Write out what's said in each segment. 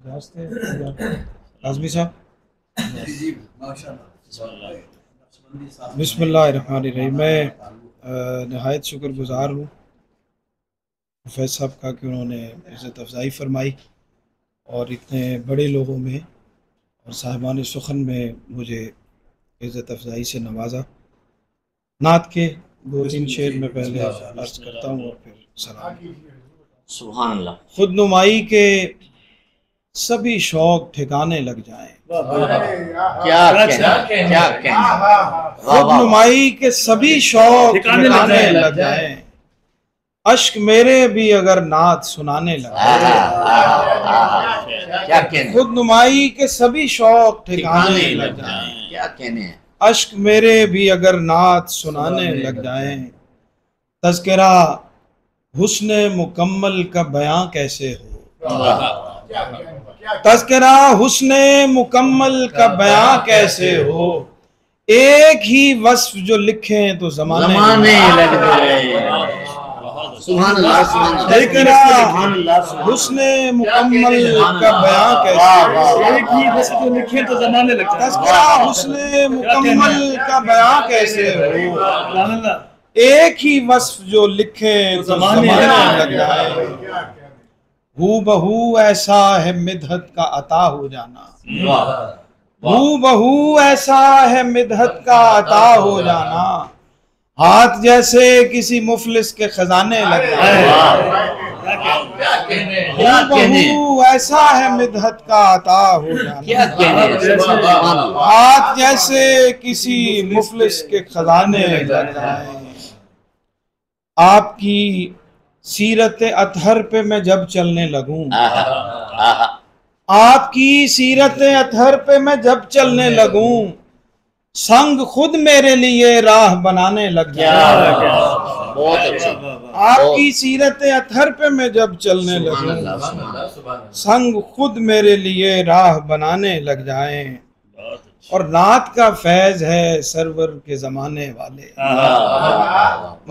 आज़मी साहब, बिस्मिल्लाहिर्रहमानिर्रहीम। मैं नहायत शुक्रगुज़ार हूँ प्रोफेसर साहब का कि उन्होंने इज़्ज़त अफ़ज़ाई फरमाई और इतने बड़े लोगों में और साहिबान सुखन में मुझे इज़्ज़त अफ़ज़ाई से नवाजा। नात के दो तीन शेर में पहले अर्ज़ करता हूँ और फिर सलाम। सुभान अल्लाह। खुद नुमाई के सभी शौक ठिकाने लग जाएं। क्या खुद नुमाई के सभी शौक ठिकाने लग जाएं। अश्क मेरे भी अगर नात सुनाने लग जाएं। खुद नुमाई के सभी शौक ठिकाने लग जाएं। क्या कहने हैं। अश्क मेरे भी अगर नात सुनाने लग जाएं। तज़किरा हुस्न मुकम्मल का बयां कैसे हो। तज़किरा हुस्न मुकम्मल का बयां कैसे हो। एक ही वस्फ जो लिखें तो ज़माने लग जाए। सुभान अल्लाह, सुभान अल्लाह। तज़किरा हुस्न मुकम्मल का बयां कैसे हो। एक ही वस्फ जो लिखे तो ज़माने लग जाए। तज़किरा हुस्न मुकम्मल का बयां कैसे हो। एक ही वस्फ जो लिखें तो ज़माने लग जाए। हू बहू ऐसा है मिदहत का अता हो जाना। हू बहू ऐसा है मिदहत का अता हो जाना। हाथ जैसे किसी मुफलिस के खजाने लग जाए। हू बहू ऐसा है मिदहत का अता हो जाना। हाथ जैसे किसी मुफलिस के खजाने लग जाए। आपकी सीरत अतहर पे मैं जब चलने लगूं। आपकी सीरत अतहर पे मैं जब चलने लगूं। संग खुद मेरे लिए राह बनाने लग जाए। बहुत अच्छा। आपकी सीरत अतहर पे मैं जब चलने लगूं। संग खुद मेरे लिए राह बनाने लग जाए। और नात का फैज है सरवर के जमाने वाले।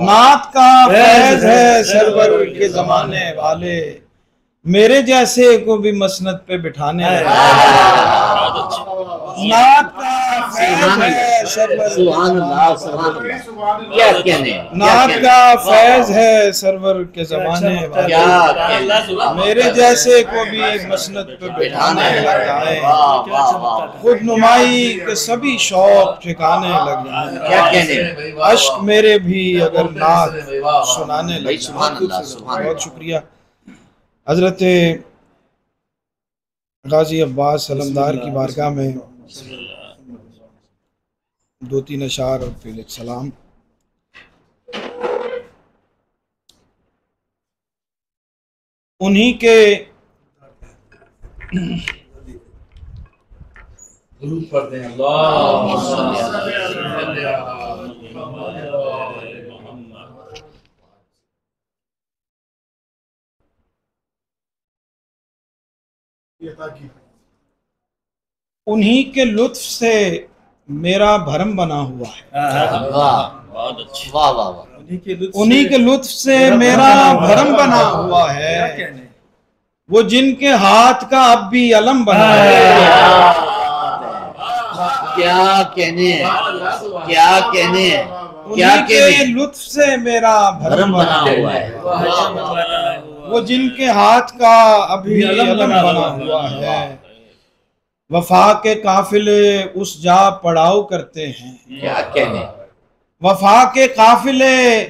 नात का फैज है सरवर के जमाने वाले। मेरे जैसे को भी मसनद पे बिठाने लगे। नात का फैज है सरवर। सुभान अल्लाह, सुभान अल्लाह। क्या कहने। नात का फैज है सरवर के जमाने वाले। मेरे जैसे को भी मसनद पे बिठाने लग जाए। खुद नुमाई के सभी शौक ठिकाने लग जाए। क्या कहने। अश्क मेरे भी अगर नात सुनाने लग जाए। बहुत शुक्रिया। हजरत गाजी अब्बास सलमदार की बारगाह में दो तीन अशार और फिर एक सलाम। उन्हीं के पढ़ते हैं। उन्हीं के लुत्फ से मेरा भरम बना हुआ है। बहुत अच्छा। वाह वाह वाह। उन्हीं के लुत्फ से मेरा भरम बना हुआ है। वो जिनके हाथ का अब भी अलम बना है। क्या कहने हैं। क्या कहने हैं। उन्हीं के लुत्फ से मेरा भरम बना हुआ है। वो जिनके हाथ का अभी अलम बना हुआ है। वफा के काफिले उस जा पड़ाव करते हैं। क्या कहने। वफा के काफिले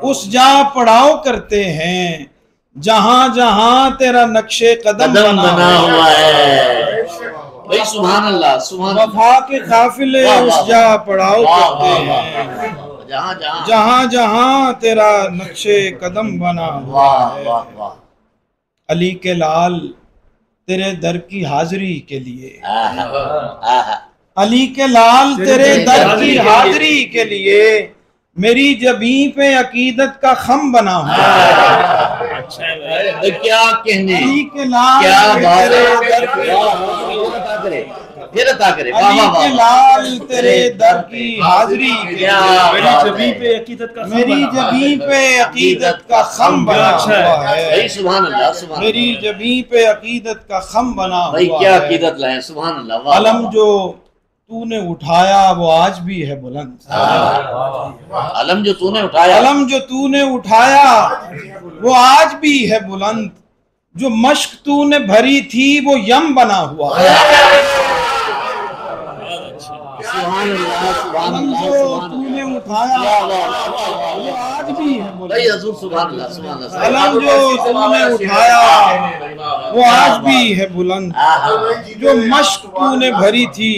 उस जा पड़ाव करते हैं। जहां जहां तेरा नक्शे कदम बना हुआ है। भाई सुभान अल्लाह, सुभान। वफा के काफिले उस जा पड़ाव करते हैं। जहां जहां तेरा नक्शे कदम बना हुआ है। अली के लाल तेरे दर की हाजिरी के लिए। अली के लाल तेरे दर की हाजिरी के लिए मेरी जबी पे अकीदत का खम बना हुआ है। क्या कहने। अली के लाल क्या बात तेरे दर की फिर अता करे। वाह अली वाह के वाह। लाल तेरे दर की हाजिरी के लिए मेरी जबीं पे अकीदत का मेरी जबीं पे अकीदत का खम बना हुआ भाई है। सुभान अल्लाह सुभान मेरी अल्लाह। जबीं पे अकीदत का खम बना भाई हुआ क्या है। अकीदत लाए सुभान अल्लाह। वाह अलम वाह। जो तूने उठाया वो आज भी है बुलंद। अलम जो तूने उठाया। अलम जो तूने उठाया वो आज भी है बुलंद। जो मश्क तूने भरी थी वो यम बना हुआ है। सुभान अल्लाह सुभान अलम अल्लाह जो सुभान तूने अल्लाह। उठाया वाह वाह वाह। वो आज भी है भाई बुलंद। हजूर सुभान अल्लाह सुभान अल्लाह। अलम जो तूने उठाया वो आज भी है बुलंद। जो मश्क तूने भरी थी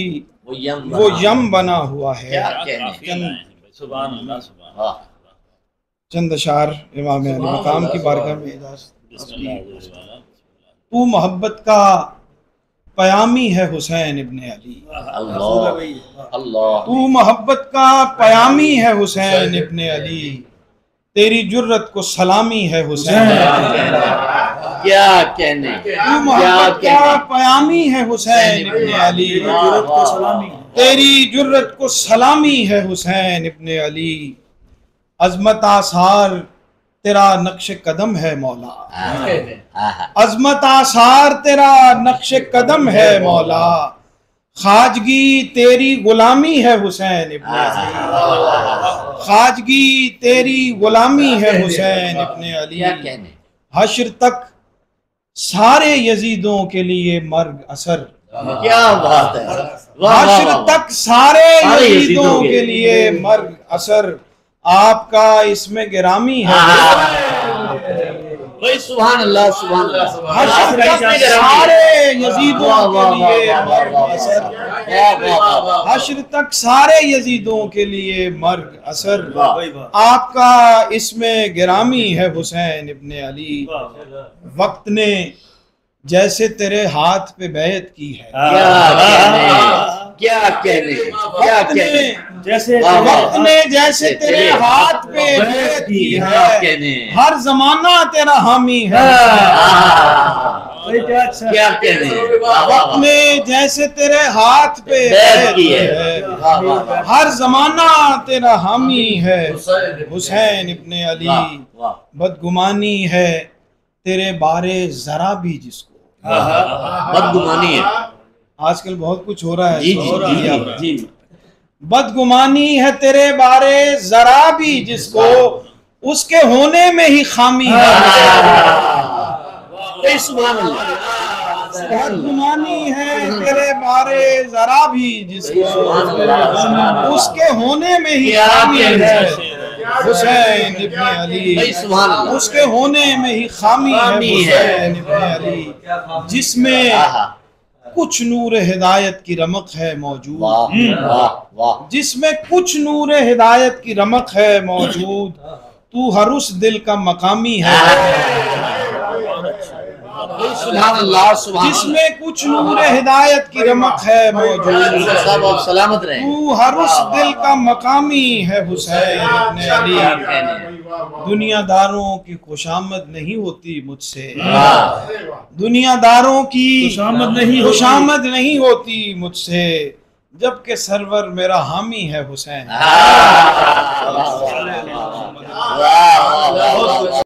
वो यम बना हुआ है। क्या कहने। सुभान अल्लाह सुभान वाह। चंद अशार इमाम अली मकाम की बारगाह में इजाज़त। तू मोहब्बत का पयामी है हुसैन इब्ने अली। अल्लाह अल्लाह। तू मोहब्बत का पयामी है हुसैन इब्ने अली। तेरी जुर्रत को सलामी है हुसैन। क्या कहने। तू मोहब्बत का पयामी है हुसैन इब्ने अली। जुर्रत को सलामी। तेरी जुर्रत को सलामी है हुसैन इब्ने अली। अजमत आसार तेरा नक्श कदम है मौला। अजमत आसार तेरा नक्श कदम है मौला। खाजगी तेरी गुलामी है हुसैन इब्ने अली। खाजगी तेरी गुलामी है हुसैन इब्ने अली। क्या कहने। हश्र तक सारे यजीदों के लिए मर्ग असर। क्या बात है। वाह वाह हश्र वाह। तक सारे सारे यजीदों यजीदों के लिए मर्ग असर। आपका इसमें गिरामी है। भाई सुभान अल्लाह सुभान अल्लाह। हश्र तक सारे यजीदों के लिए मर्ग असर। हश्र तक सारे यजीदों के लिए मर्ग असर। आपका इसमें गिरामी है हुसैन इब्ने अली। वक्त ने जैसे तेरे हाथ पे बैत की है। क्या कहने। क्या वक्त ने कहने। जैसे वक्त ने जैसे तेरे हाथ पे बैत की क्या है। कहने। हर जमाना तेरा हामी है। क्या अच्छा। क्या कहने। वक्त ने जैसे तेरे हाथ पे बैत की है। है। हर जमाना तेरा हामी है हुसैन इब्ने अली। बदगुमानी है तेरे बारे जरा भी जिसको। बदगुमानी है। आजकल बहुत कुछ हो रहा है। जी जी जी। बदगुमानी है तेरे बारे जरा भी जिसको उसके होने में ही खामी है। सुभान अल्लाह। बदगुमानी है तेरे बारे जरा भी जिसको उसके होने में ही खामी है हुसैन इब्ने अली। सुभान अल्लाह। उसके होने में ही खामी है हुसैन इब्ने अली। जिसमें कुछ नूर हिदायत की रमक है मौजूद। वाह वाह। जिसमें कुछ नूर हिदायत की रमक है मौजूद। तू हर उस दिल का मकामी है। सुभान अल्लाह सुभान। जिसमें कुछ नूर हिदायत की रमक है मौजूद। सब आप सलामत रहे। तू हर उस दिल का मकामी है हुसैन इब्ने अली। दुनियादारों की खुशामद नहीं होती मुझसे। दुनियादारों की खुशामद नहीं होती मुझसे। जबकि सरवर मेरा हामी है हुसैन।